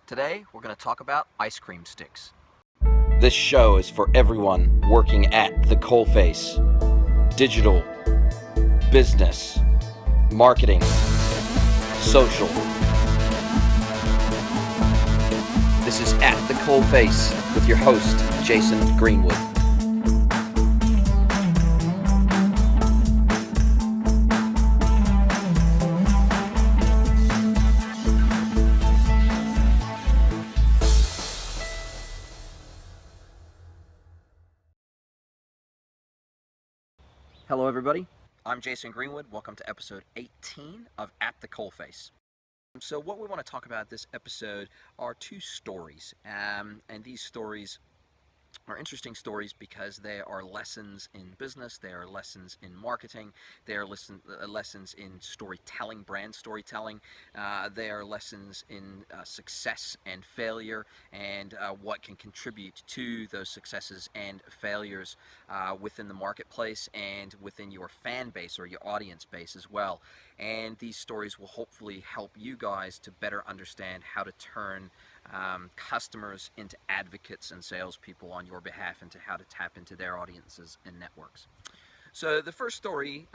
Today, we're going to talk about ice cream sticks. This show is for everyone working at the coalface. Digital, business, marketing, social. This is At the Coalface with your host, Jason Greenwood. Hello everybody, I'm Jason Greenwood. Welcome to episode 18 of At the Coalface. So what we want to talk about this episode are two stories, and these stories are interesting stories because they are lessons in business, they are lessons in marketing, they are lessons in storytelling, brand storytelling, they are lessons in success and failure, and what can contribute to those successes and failures within the marketplace and within your fan base or your audience base as well. And these stories will hopefully help you guys to better understand how to turn customers into advocates and salespeople on your behalf, and to how to tap into their audiences and networks. So the first story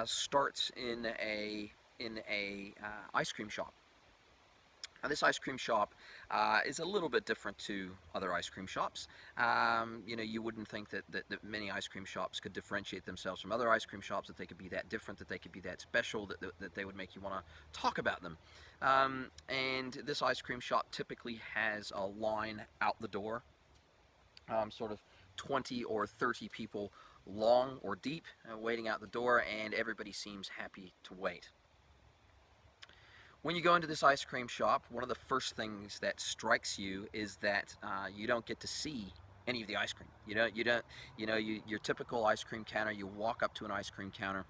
starts in a ice cream shop. Now, this ice cream shop is a little bit different to other ice cream shops. You wouldn't think that many ice cream shops could differentiate themselves from other ice cream shops, that they could be that different, that they could be that special, that they would make you want to talk about them. And this ice cream shop typically has a line out the door, sort of 20 or 30 people long or deep, waiting out the door, and everybody seems happy to wait. When you go into this ice cream shop, one of the first things that strikes you is that you don't get to see any of the ice cream. Your typical ice cream counter, you walk up to an ice cream counter,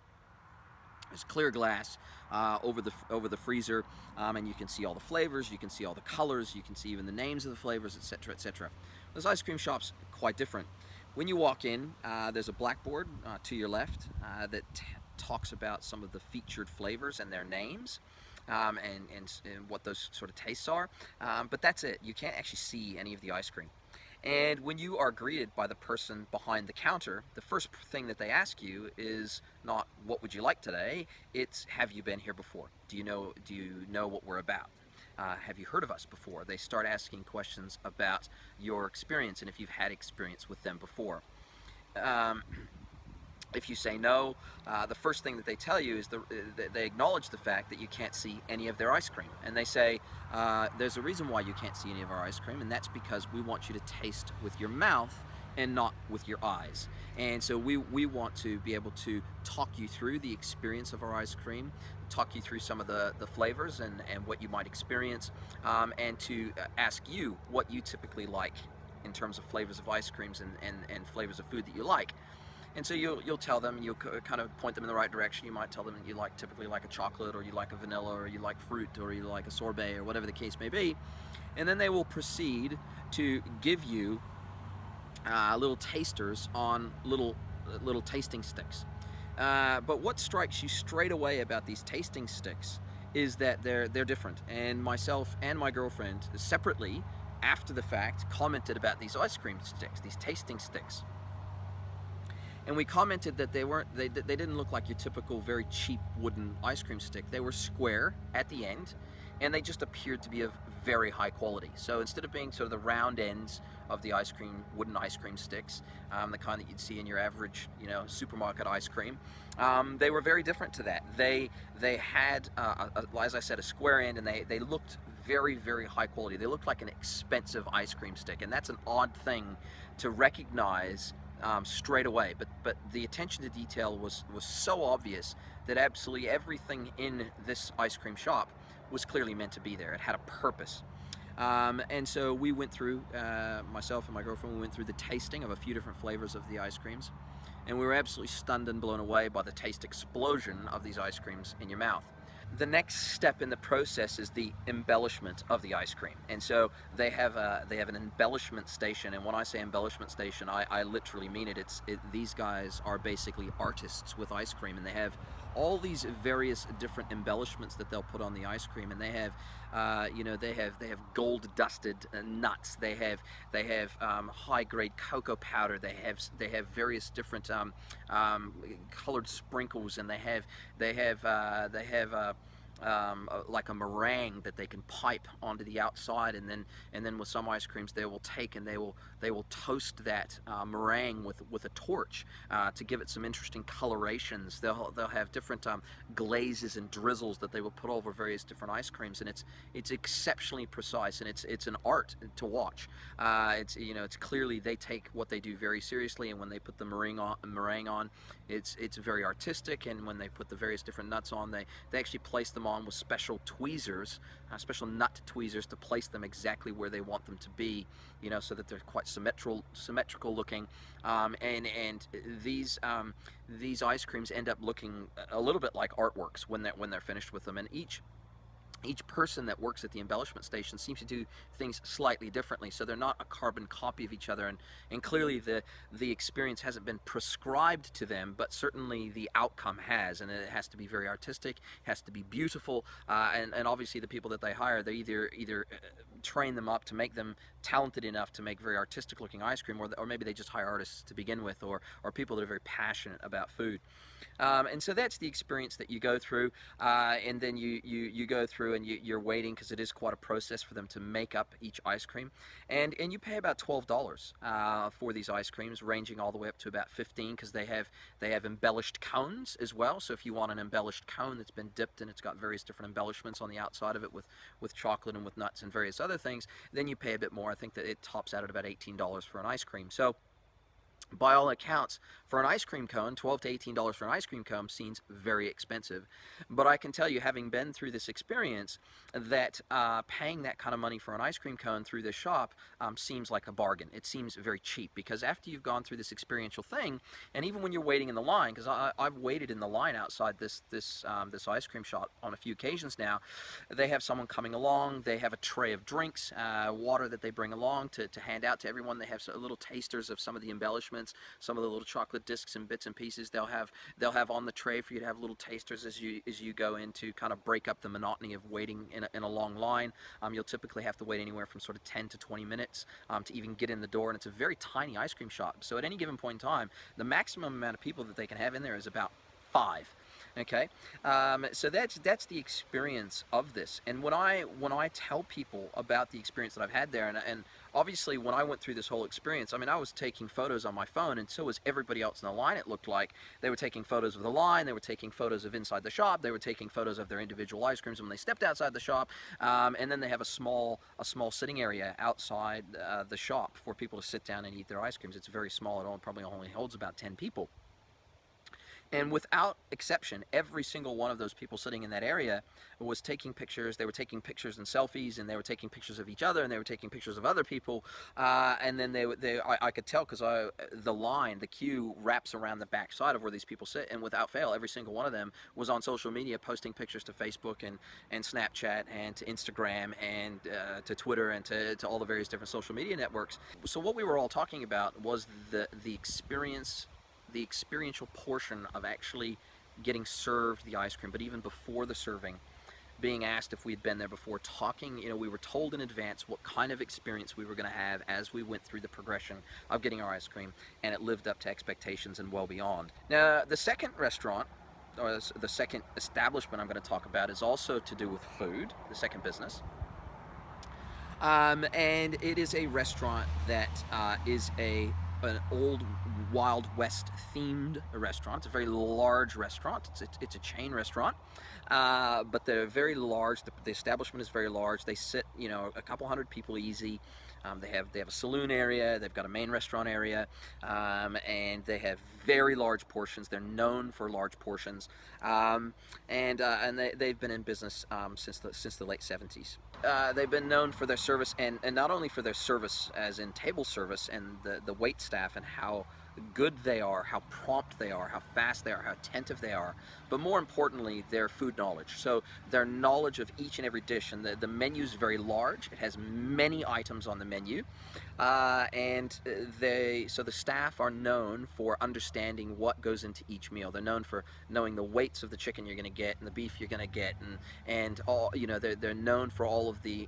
there's clear glass over the freezer, and you can see all the flavors, you can see all the colors, you can see even the names of the flavors, etc., etc. This ice cream shop's quite different. When you walk in, there's a blackboard to your left that talks about some of the featured flavors and their names. And what those sort of tastes are, but that's it. You can't actually see any of the ice cream. And when you are greeted by the person behind the counter, the first thing that they ask you is not what would you like today, it's have you been here before? Do you know what we're about? Have you heard of us before? They start asking questions about your experience and if you've had experience with them before. If you say no, the first thing that they tell you is they acknowledge the fact that you can't see any of their ice cream. And they say, there's a reason why you can't see any of our ice cream, and that's because we want you to taste with your mouth and not with your eyes. And so we want to be able to talk you through the experience of our ice cream, talk you through some of the flavors and what you might experience, and to ask you what you typically like in terms of flavors of ice creams and flavors of food that you like. And so you'll tell them, you'll kind of point them in the right direction. You might tell them that you typically like a chocolate, or you like a vanilla, or you like fruit, or you like a sorbet, or whatever the case may be. And then they will proceed to give you little tasters on little tasting sticks. But what strikes you straight away about these tasting sticks is that they're different. And myself and my girlfriend separately, after the fact, commented about these ice cream sticks, these tasting sticks. And we commented that they didn't look like your typical very cheap wooden ice cream stick. They were square at the end, and they just appeared to be of very high quality. So instead of being sort of the round ends of the wooden ice cream sticks, the kind that you'd see in your average, supermarket ice cream, they were very different to that. They had, as I said, a square end, and they looked very, very high quality. They looked like an expensive ice cream stick, and that's an odd thing to recognize straight away, but the attention to detail was so obvious that absolutely everything in this ice cream shop was clearly meant to be there. It had a purpose. And so we went through, myself and my girlfriend, we went through the tasting of a few different flavors of the ice creams, and we were absolutely stunned and blown away by the taste explosion of these ice creams in your mouth. The next step in the process is the embellishment of the ice cream, and so they have an embellishment station. And when I say embellishment station, I literally mean it. These guys are basically artists with ice cream, and they have all these various different embellishments that they'll put on the ice cream, and they have they have gold dusted nuts, they have high grade cocoa powder, they have various different colored sprinkles, and they have like a meringue that they can pipe onto the outside, and then with some ice creams they will take and they will toast that meringue with a torch to give it some interesting colorations. They'll have different glazes and drizzles that they will put over various different ice creams, and it's exceptionally precise, and it's an art to watch. It's clearly they take what they do very seriously, and when they put the meringue on, it's very artistic, and when they put the various different nuts on, they actually place them on with special tweezers, special nut tweezers, to place them exactly where they want them to be, so that they're quite symmetrical looking, and these ice creams end up looking a little bit like artworks when they're finished with them, and each person that works at the embellishment station seems to do things slightly differently, so they're not a carbon copy of each other, and clearly the experience hasn't been prescribed to them, but certainly the outcome has, and it has to be very artistic, has to be beautiful, and obviously the people that they hire, they either train them up to make them talented enough to make very artistic looking ice cream, or maybe they just hire artists to begin with, or people that are very passionate about food. And so that's the experience that you go through, and then you go through and you're waiting, because it is quite a process for them to make up each ice cream, and you pay about $12 for these ice creams, ranging all the way up to about $15, because they have embellished cones as well. So if you want an embellished cone that's been dipped and it's got various different embellishments on the outside of it with chocolate and with nuts and various other things, then you pay a bit more. I think that it tops out at about $18 for an ice cream. So by all accounts, for an ice cream cone, $12 to $18 for an ice cream cone seems very expensive. But I can tell you, having been through this experience, that paying that kind of money for an ice cream cone through this shop seems like a bargain. It seems very cheap, because after you've gone through this experiential thing, and even when you're waiting in the line, because I've waited in the line outside this ice cream shop on a few occasions now, they have someone coming along, they have a tray of drinks, water that they bring along to hand out to everyone. They have little tasters of some of the embellishments, some of the little chocolate discs and bits and pieces. They'll have on the tray for you to have little tasters as you go in, to kind of break up the monotony of waiting in a long line. You'll typically have to wait anywhere from sort of 10 to 20 minutes to even get in the door, and it's a very tiny ice cream shop. So at any given point in time, the maximum amount of people that they can have in there is about 5. Okay, so that's the experience of this. And when I tell people about the experience that I've had there, and obviously when I went through this whole experience, I mean, I was taking photos on my phone, and so was everybody else in the line. It looked like they were taking photos of the line, they were taking photos of inside the shop, they were taking photos of their individual ice creams when they stepped outside the shop, and then they have a small sitting area outside the shop for people to sit down and eat their ice creams. It's very small. It probably only holds about 10 people. And without exception, every single one of those people sitting in that area was taking pictures. They were taking pictures and selfies, and they were taking pictures of each other, and they were taking pictures of other people. And then I could tell, because the queue wraps around the back side of where these people sit, and without fail, every single one of them was on social media, posting pictures to Facebook and Snapchat and to Instagram and to Twitter and to all the various different social media networks. So what we were all talking about was the experience, the experiential portion of actually getting served the ice cream, but even before the serving, being asked if we had been there before, talking, we were told in advance what kind of experience we were going to have as we went through the progression of getting our ice cream, and it lived up to expectations and well beyond. Now, the second restaurant, or the second establishment I'm going to talk about, is also to do with food, the second business. And it is a restaurant that is an old Wild West themed restaurant. It's a very large restaurant. It's a chain restaurant, but they're very large. The establishment is very large. They sit, a couple hundred people easy. They have a saloon area. They've got a main restaurant area, and they have very large portions. They're known for large portions, and they've been in business since the late 70s. They've been known for their service, and not only for their service as in table service and the wait staff and how good they are, how prompt they are, how fast they are, how attentive they are, but more importantly, their food knowledge. So their knowledge of each and every dish, and the menu is very large. It has many items on the menu, so the staff are known for understanding what goes into each meal. They're known for knowing the weights of the chicken you're going to get and the beef you're going to get, and all, you know, they're known for all of the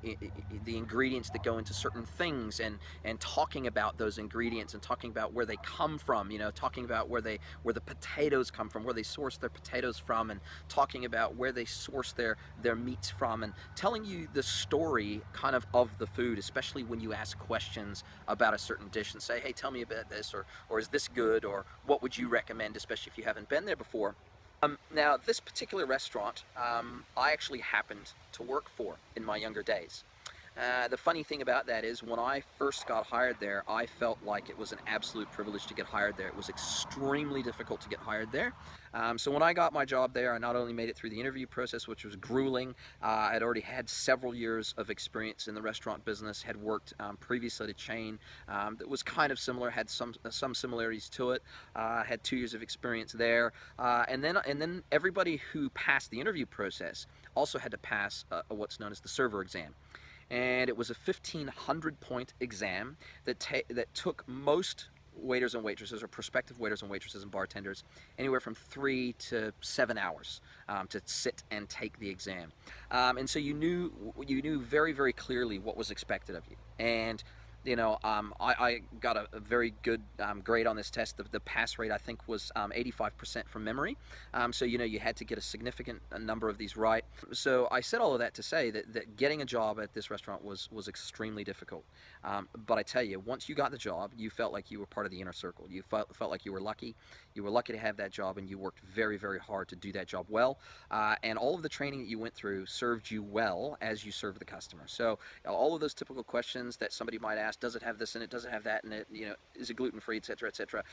ingredients that go into certain things, and talking about those ingredients and talking about where they come from, you know, talking about where the potatoes come from, where they source their potatoes from, and talking about where they source their meats from, and telling you the story kind of the food, especially when you ask questions about a certain dish and say, hey, tell me about this, or is this good, or what would you recommend, especially if you haven't been there before. Now, this particular restaurant, I actually happened to work for in my younger days. The funny thing about that is, when I first got hired there, I felt like it was an absolute privilege to get hired there. It was extremely difficult to get hired there. So when I got my job there, I not only made it through the interview process, which was grueling. I'd already had several years of experience in the restaurant business, had worked previously at a chain that was kind of similar, had some similarities to it, had 2 years of experience there. And then everybody who passed the interview process also had to pass what's known as the server exam. And it was a 1,500 point exam that took most waiters and waitresses, or prospective waiters and waitresses and bartenders, anywhere from 3 to 7 hours to sit and take the exam. And so you knew very, very clearly what was expected of you. And you know, I got a very good grade on this test. The pass rate, I think, was 85% from memory. So, you know, you had to get a significant number of these right. So I said all of that to say that getting a job at this restaurant was extremely difficult. But I tell you, once you got the job, you felt like you were part of the inner circle. You felt like you were lucky. You were lucky to have that job, and you worked very, very hard to do that job well. And all of the training that you went through served you well as you served the customer. So all of those typical questions that somebody might ask, does it have this in it, does it have that in it, you know, is it gluten-free, etc., etc.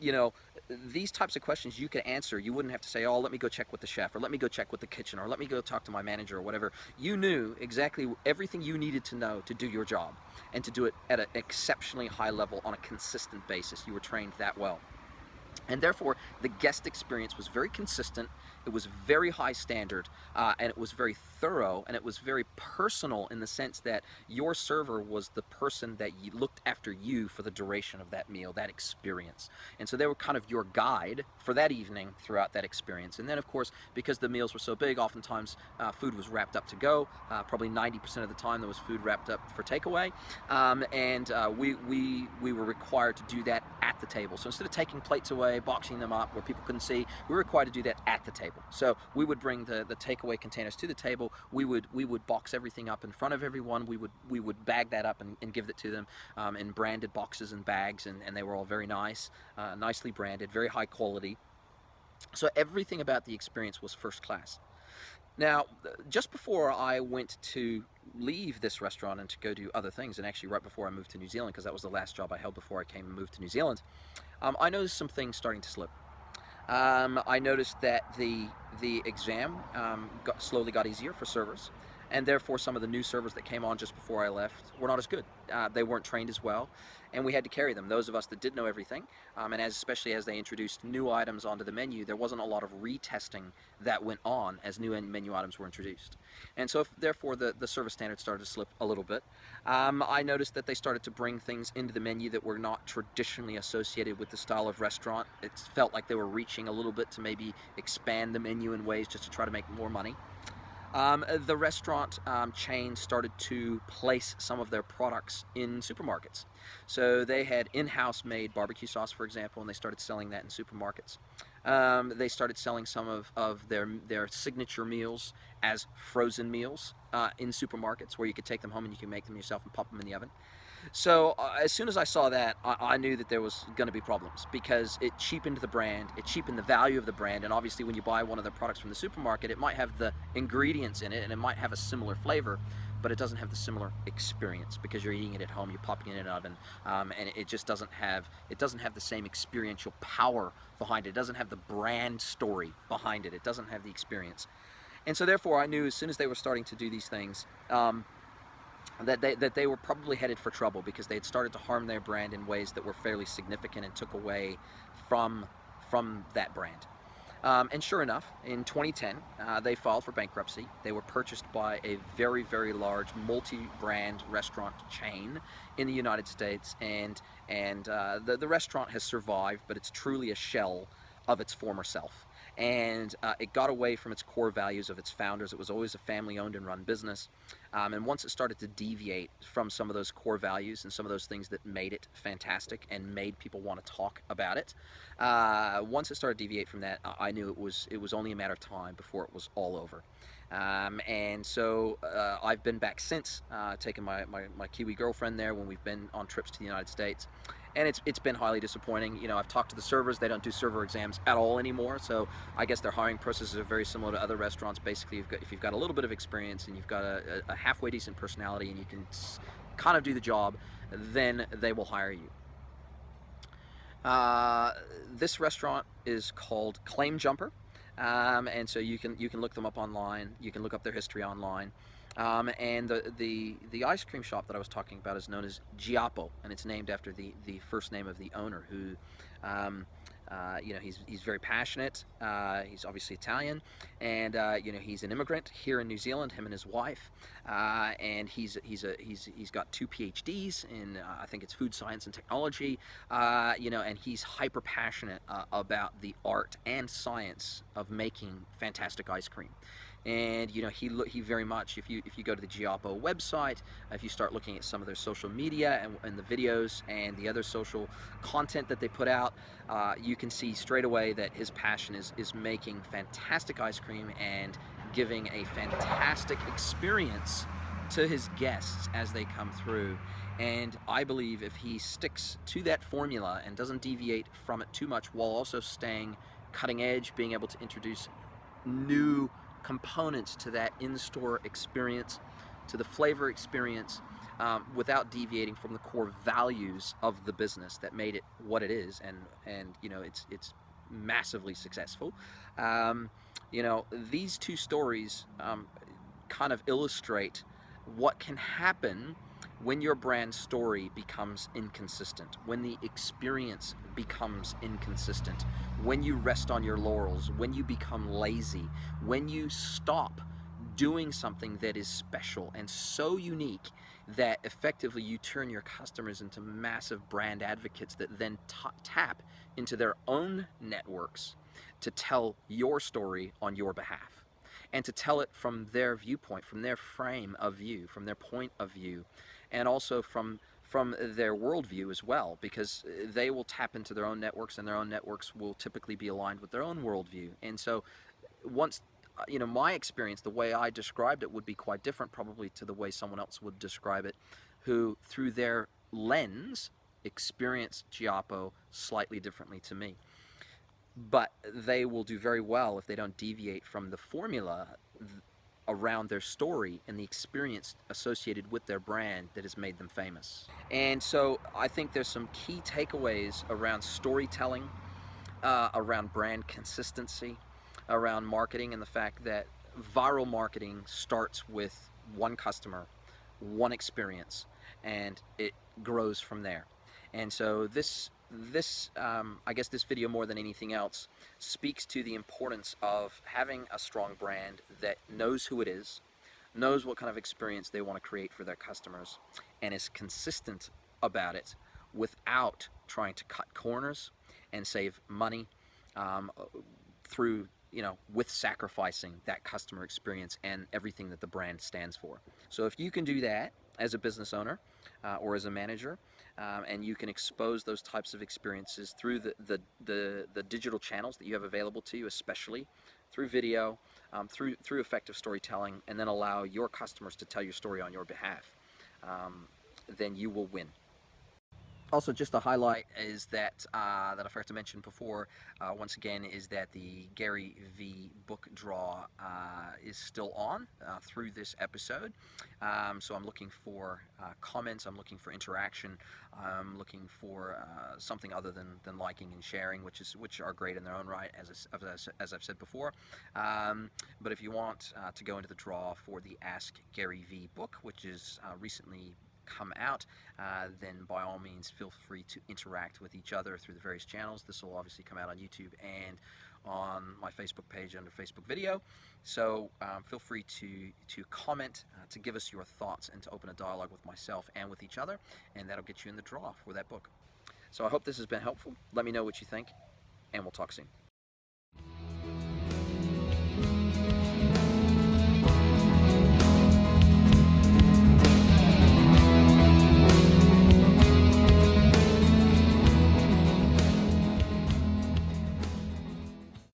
You know, these types of questions you could answer. You wouldn't have to say, oh, let me go check with the chef, or let me go check with the kitchen, or let me go talk to my manager, or whatever. You knew exactly everything you needed to know to do your job, and to do it at an exceptionally high level on a consistent basis. You were trained that well. And therefore, the guest experience was very consistent, it was very high standard, and it was very thorough, and it was very personal, in the sense that your server was the person that looked after you for the duration of that meal, that experience. And so they were kind of your guide for that evening throughout that experience. And then, of course, because the meals were so big, oftentimes food was wrapped up to go. Probably 90% of the time there was food wrapped up for takeaway. We were required to do that at the table. So instead of taking plates away, boxing them up where people couldn't see, we were required to do that at the table. So we would bring the takeaway containers to the table. We would box everything up in front of everyone. We would bag that up and give it to them in branded boxes and bags, and they were all very nice, nicely branded, very high quality. So everything about the experience was first class. Now, just before I went to leave this restaurant and to go do other things, and actually right before I moved to New Zealand, because that was the last job I held before I came and moved to New Zealand, I noticed some things starting to slip. I noticed that the exam slowly got easier for servers, and therefore some of the new servers that came on just before I left were not as good. They weren't trained as well, and we had to carry them. Those of us that did know everything, and especially as they introduced new items onto the menu, there wasn't a lot of retesting that went on as new menu items were introduced. And so therefore the service standards started to slip a little bit. I noticed that they started to bring things into the menu that were not traditionally associated with the style of restaurant. It felt like they were reaching a little bit to maybe expand the menu in ways just to try to make more money. The restaurant chain started to place some of their products in supermarkets. So they had in-house made barbecue sauce, for example, and they started selling that in supermarkets. They started selling some of their signature meals as frozen meals in supermarkets, where you could take them home and you can make them yourself and pop them in the oven. So as soon as I saw that, I knew that there was going to be problems, because it cheapened the brand, it cheapened the value of the brand. And obviously when you buy one of their products from the supermarket, it might have the ingredients in it and it might have a similar flavor, but it doesn't have the similar experience, because you're eating it at home, you're popping it in an oven, and it just doesn't have the same experiential power behind it. It doesn't have the brand story behind it. It doesn't have the experience. And so therefore I knew as soon as they were starting to do these things, that they were probably headed for trouble because they had started to harm their brand in ways that were fairly significant and took away from that brand. And sure enough, in 2010, they filed for bankruptcy. They were purchased by a very, very large multi-brand restaurant chain in the United States, and the restaurant has survived, but it's truly a shell of its former self. And it got away from its core values of its founders. It was always a family-owned and run business. And once it started to deviate from some of those core values and some of those things that made it fantastic and made people want to talk about it, once it started to deviate from that, I knew it was only a matter of time before it was all over. And so I've been back since, taking my Kiwi girlfriend there when we've been on trips to the United States. And it's been highly disappointing. You know, I've talked to the servers. They don't do server exams at all anymore. So I guess their hiring processes are very similar to other restaurants. Basically, if you've got a little bit of experience and you've got a halfway decent personality and you can kind of do the job, then they will hire you. This restaurant is called Claim Jumper, and so you can look them up online. You can look up their history online. And the ice cream shop that I was talking about is known as Giapo, and it's named after the first name of the owner, who, you know, he's very passionate. He's obviously Italian, and you know, he's an immigrant here in New Zealand. Him and his wife, and he's got 2 PhDs in I think it's food science and technology. You know, and he's hyper passionate about the art and science of making fantastic ice cream. And you know, he very much, if you go to the Giapo website, if you start looking at some of their social media and the videos and the other social content that they put out, you can see straight away that his passion is making fantastic ice cream and giving a fantastic experience to his guests as they come through. And I believe if he sticks to that formula and doesn't deviate from it too much, while also staying cutting edge, being able to introduce new components to that in-store experience, to the flavor experience, without deviating from the core values of the business that made it what it is, and you know, it's massively successful. You know, these two stories kind of illustrate what can happen when your brand story becomes inconsistent, when the experience becomes inconsistent, when you rest on your laurels, when you become lazy, when you stop doing something that is special and so unique that effectively you turn your customers into massive brand advocates that then tap into their own networks to tell your story on your behalf, and to tell it from their viewpoint, from their frame of view, from their point of view, and also from their worldview as well, because they will tap into their own networks, and their own networks will typically be aligned with their own worldview. And so once, you know, my experience, the way I described it would be quite different probably to the way someone else would describe it, who through their lens experienced Giapo slightly differently to me. But they will do very well if they don't deviate from the formula around their story and the experience associated with their brand that has made them famous. And so I think there's some key takeaways around storytelling, around brand consistency, around marketing, and the fact that viral marketing starts with one customer, one experience, and it grows from there. And so this I guess this video, more than anything else, speaks to the importance of having a strong brand that knows who it is, knows what kind of experience they want to create for their customers, and is consistent about it without trying to cut corners and save money through, you know, with sacrificing that customer experience and everything that the brand stands for. So if you can do that as a business owner or as a manager, and you can expose those types of experiences through the digital channels that you have available to you, especially through video, through effective storytelling, and then allow your customers to tell your story on your behalf, then you will win. Also, just to highlight is that that I forgot to mention before, once again, is that the Gary V book draw is still on through this episode. So I'm looking for comments, I'm looking for interaction, I'm looking for something other than liking and sharing, which are great in their own right, as I've said before. But if you want to go into the draw for the Ask Gary V book, which is recently come out, then by all means feel free to interact with each other through the various channels. This will obviously come out on YouTube and on my Facebook page under Facebook video. So feel free to comment, to give us your thoughts, and to open a dialogue with myself and with each other, and that'll get you in the draw for that book. So I hope this has been helpful. Let me know what you think, and we'll talk soon.